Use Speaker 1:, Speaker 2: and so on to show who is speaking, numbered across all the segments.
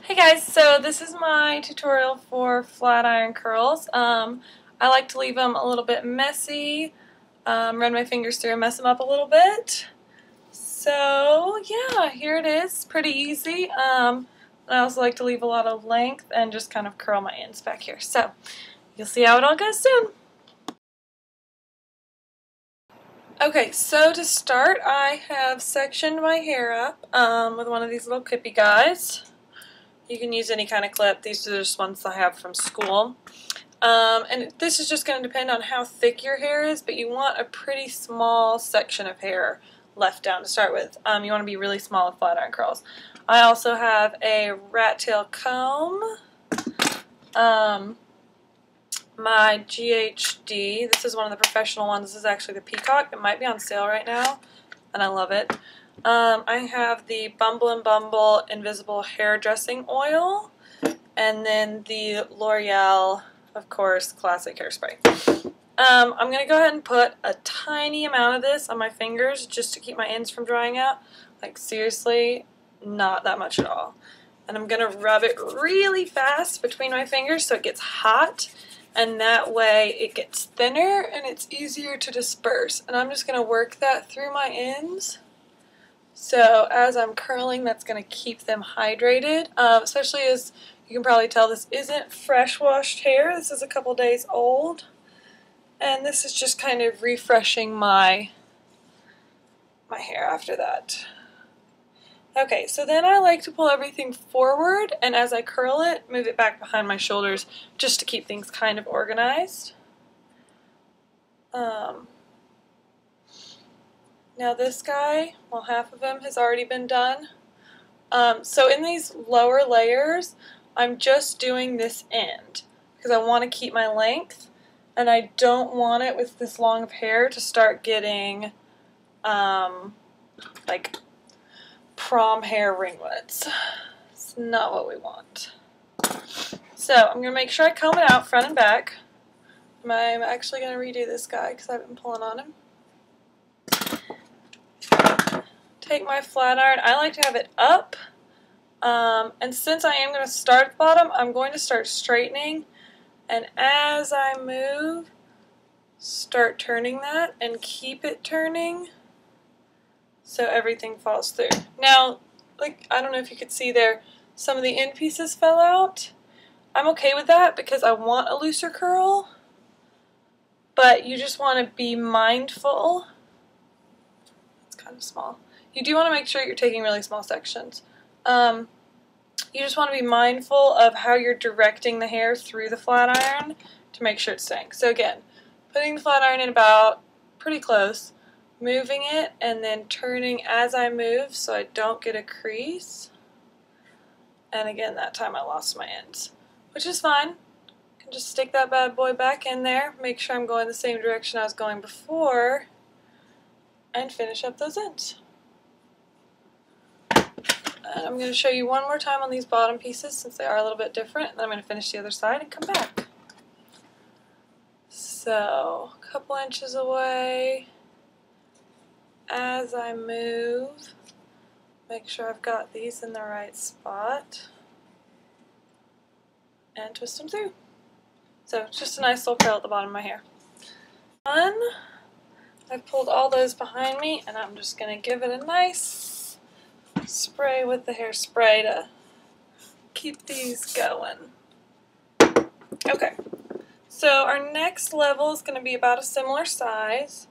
Speaker 1: Hey guys, so this is my tutorial for flat iron curls. I like to leave them a little bit messy, run my fingers through and mess them up a little bit. So yeah, here it is, pretty easy. I also like to leave a lot of length and just kind of curl my ends back here. So you'll see how it all goes soon. Okay, so to start, I have sectioned my hair up with one of these little clippy guys. You can use any kind of clip. These are just ones I have from school. And this is just going to depend on how thick your hair is, but you want a pretty small section of hair left down to start with. You want to be really small with flat iron curls. I also have a rat tail comb, my GHD. This is one of the professional ones. This is actually the Peacock. It might be on sale right now, and I love it. I have the Bumble Invisible Hair Dressing Oil, and then the L'Oreal, of course, Classic Hairspray. I'm going to go ahead and put a tiny amount of this on my fingers just to keep my ends from drying out. Like, seriously, not that much at all. And I'm going to rub it really fast between my fingers so it gets hot, and that way it gets thinner and it's easier to disperse. And I'm just going to work that through my ends. So as I'm curling, that's going to keep them hydrated, especially as you can probably tell this isn't fresh washed hair. This is a couple days old, and this is just kind of refreshing my hair after that. Okay, so then I like to pull everything forward, and as I curl it, move it back behind my shoulders just to keep things kind of organized. Now this guy, well, half of him has already been done. So in these lower layers, I'm just doing this end because I want to keep my length, and I don't want it with this long of hair to start getting like prom hair ringlets. It's not what we want. So I'm going to make sure I comb it out front and back. I'm actually going to redo this guy because I've been pulling on him. Take my flat iron. I like to have it up, and since I am going to start at the bottom, I'm going to start straightening, and as I move, start turning that and keep it turning so everything falls through. Now, like, I don't know if you could see there, some of the end pieces fell out. I'm okay with that because I want a looser curl, but you just want to be mindful. It's kind of small. You do want to make sure you're taking really small sections. You just want to be mindful of how you're directing the hair through the flat iron to make sure it's staying. So again, putting the flat iron in about pretty close, moving it, and then turning as I move so I don't get a crease. And again, that time I lost my ends, which is fine. I can just stick that bad boy back in there, make sure I'm going the same direction I was going before, and finish up those ends. And I'm going to show you one more time on these bottom pieces since they are a little bit different, and then I'm going to finish the other side and come back. So, a couple inches away. As I move, make sure I've got these in the right spot, and twist them through. So, it's just a nice little curl at the bottom of my hair. Done. I've pulled all those behind me, and I'm just going to give it a nice spray with the hairspray to keep these going. Okay, so our next level is going to be about a similar size,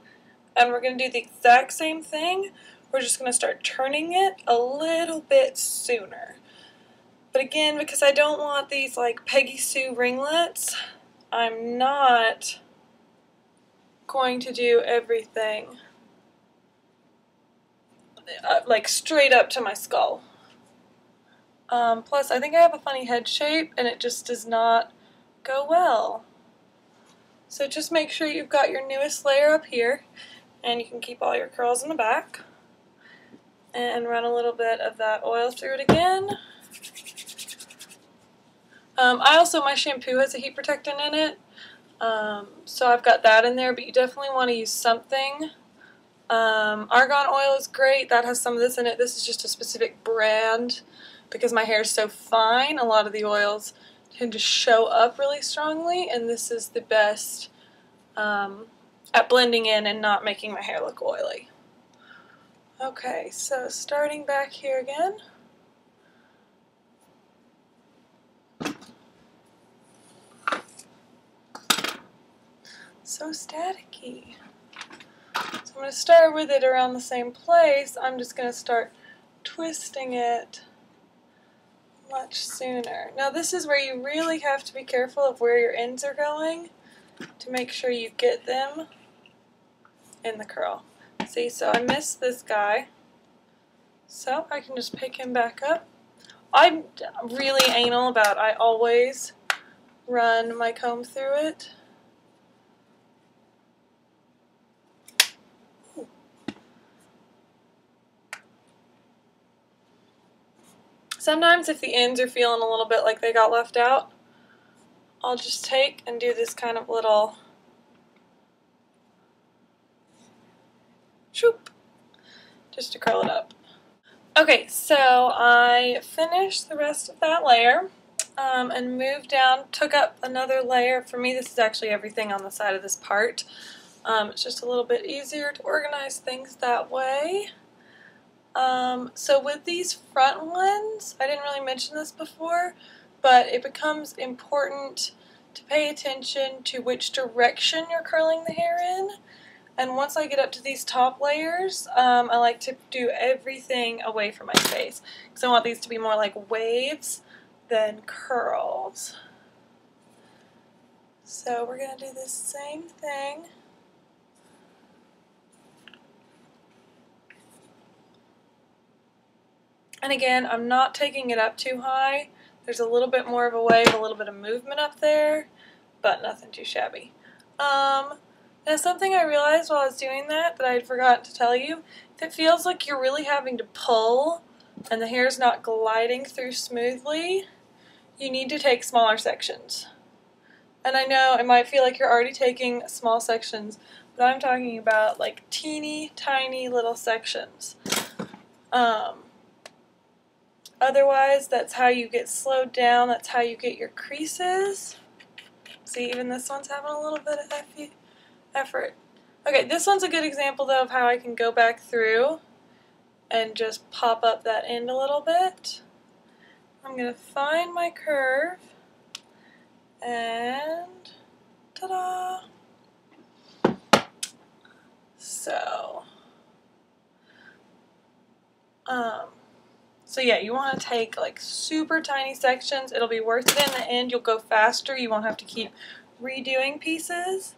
Speaker 1: and we're going to do the exact same thing. We're just going to start turning it a little bit sooner. But again, because I don't want these like Peggy Sue ringlets, I'm not going to do everything like straight up to my skull. Plus, I think I have a funny head shape, and it just does not go well. So just make sure you've got your newest layer up here, and you can keep all your curls in the back. And run a little bit of that oil through it again. My shampoo has a heat protectant in it, so I've got that in there, but you definitely want to use something. Argan oil is great. That has some of this in it. This is just a specific brand. because my hair is so fine, a lot of the oils tend to show up really strongly, and this is the best at blending in and not making my hair look oily. Okay, so starting back here again. So staticky. So I'm going to start with it around the same place. I'm just going to start twisting it much sooner. Now this is where you really have to be careful of where your ends are going to make sure you get them in the curl. See, so I missed this guy, so I can just pick him back up. I'm really anal about I always run my comb through it. Sometimes if the ends are feeling a little bit like they got left out, I'll just take and do this kind of little shoop, just to curl it up. Okay, so I finished the rest of that layer and moved down, took up another layer. For me, this is actually everything on the side of this part. It's just a little bit easier to organize things that way. So with these front ones, I didn't really mention this before, but it becomes important to pay attention to which direction you're curling the hair in. And once I get up to these top layers, I like to do everything away from my face, because I want these to be more like waves than curls. So we're going to do the same thing. And again, I'm not taking it up too high. There's a little bit more of a wave, a little bit of movement up there, but nothing too shabby. Now something I realized while I was doing that I had forgotten to tell you, if it feels like you're really having to pull and the hair's not gliding through smoothly, you need to take smaller sections. And I know it might feel like you're already taking small sections, but I'm talking about like teeny tiny little sections. Otherwise, that's how you get slowed down, that's how you get your creases. See, even this one's having a little bit of effort. Okay, this one's a good example though of how I can go back through and just pop up that end a little bit. I'm going to find my curve and ta-da! So yeah, you want to take like super tiny sections. It'll be worth it in the end. You'll go faster. You won't have to keep redoing pieces.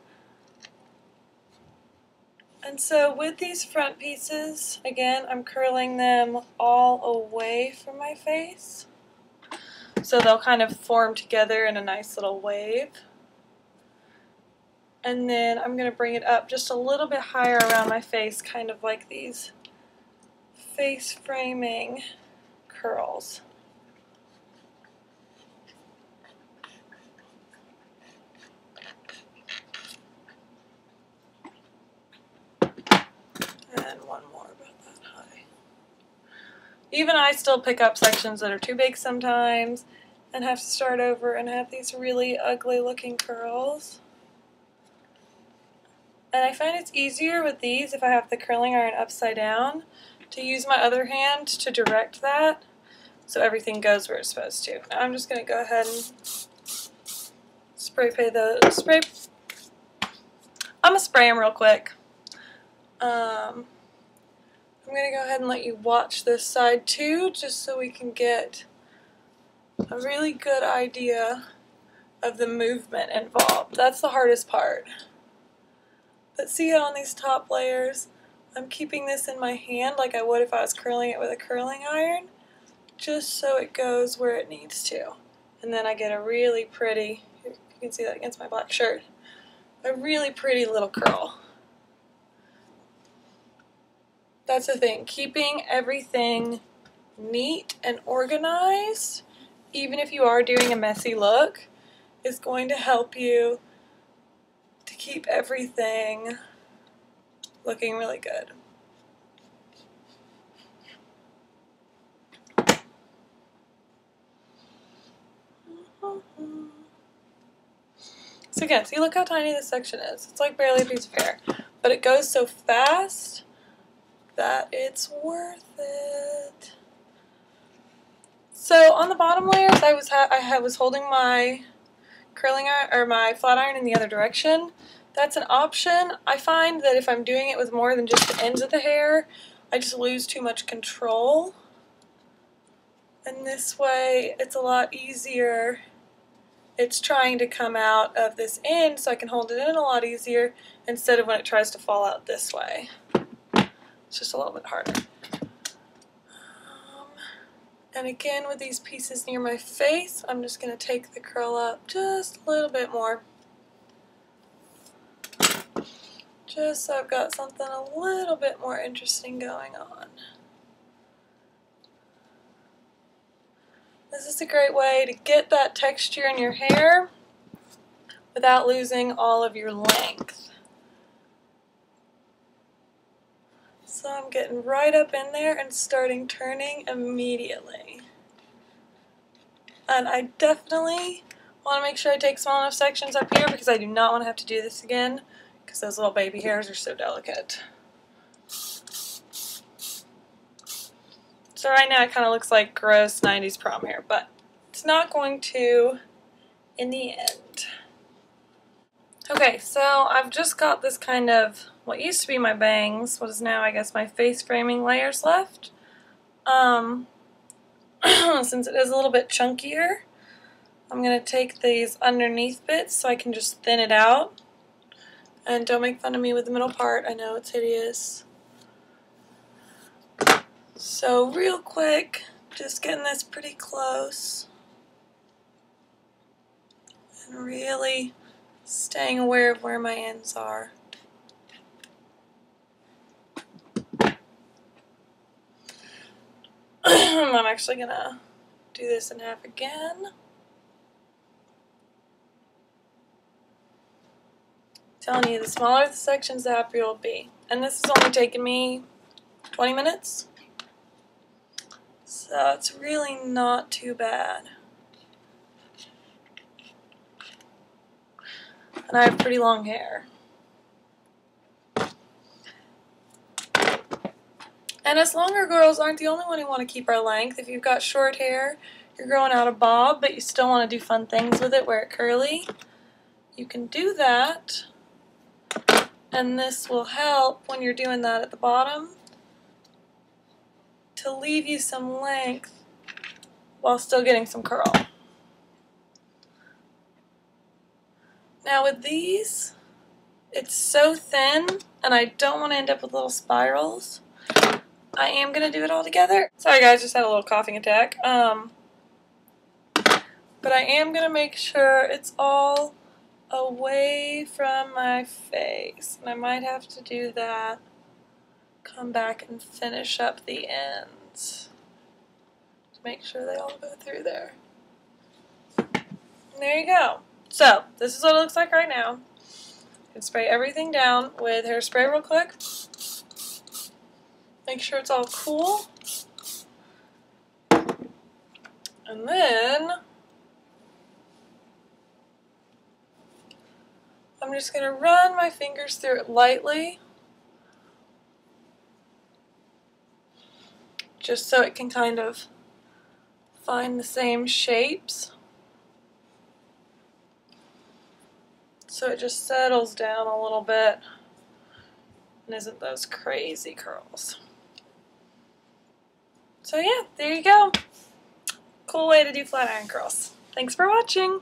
Speaker 1: And so with these front pieces, again, I'm curling them all away from my face. So they'll kind of form together in a nice little wave. And then I'm going to bring it up just a little bit higher around my face, kind of like these face framing curls. And one more about that high. Even I still pick up sections that are too big sometimes and have to start over and have these really ugly looking curls. And I find it's easier with these if I have the curling iron upside down to use my other hand to direct that so everything goes where it's supposed to. Now I'm just going to go ahead and I'm going to spray them real quick. I'm going to go ahead and let you watch this side too, just so we can get a really good idea of the movement involved. That's the hardest part. But see how on these top layers, I'm keeping this in my hand like I would if I was curling it with a curling iron, just so it goes where it needs to. And then I get a really pretty, you can see that against my black shirt, a really pretty little curl. That's the thing, keeping everything neat and organized, even if you are doing a messy look, is going to help you to keep everything looking really good. So again, see, look how tiny this section is. It's like barely a piece of hair. But it goes so fast that it's worth it. So on the bottom layers, I was holding my curling iron or my flat iron in the other direction. That's an option. I find that if I'm doing it with more than just the ends of the hair, I just lose too much control. And this way, it's a lot easier. It's trying to come out of this end, so I can hold it in a lot easier instead of when it tries to fall out this way. It's just a little bit harder. And again, with these pieces near my face, I'm just going to take the curl up just a little bit more. Just so I've got something a little bit more interesting going on. This is a great way to get that texture in your hair without losing all of your length. So I'm getting right up in there and starting turning immediately. And I definitely want to make sure I take small enough sections up here because I do not want to have to do this again because those little baby hairs are so delicate. So right now it kind of looks like gross 90s prom hair, but it's not going to in the end. Okay, so I've just got this kind of, what used to be my bangs, what is now I guess my face framing layers left. Since it is a little bit chunkier, I'm going to take these underneath bits so I can just thin it out. And don't make fun of me with the middle part, I know it's hideous. So real quick, just getting this pretty close. And really staying aware of where my ends are. I'm actually going to do this in half again. Telling you, the smaller the sections, the happier you'll be. And this has only taken me 20 minutes. So it's really not too bad. And I have pretty long hair. And us longer girls aren't the only one who want to keep our length. If you've got short hair, you're growing out a bob, but you still want to do fun things with it, wear it curly, you can do that. And this will help when you're doing that at the bottom to leave you some length while still getting some curl. Now with these, it's so thin and I don't want to end up with little spirals. I am going to do it all together. Sorry guys, just had a little coughing attack. But I am going to make sure it's all away from my face. And I might have to do that. Come back and finish up the ends. To make sure they all go through there. And there you go. So, this is what it looks like right now. You can spray everything down with hairspray real quick. Make sure it's all cool. And then I'm just going to run my fingers through it lightly. Just so it can kind of find the same shapes. So it just settles down a little bit and isn't those crazy curls. So yeah, there you go. Cool way to do flat iron curls. Thanks for watching.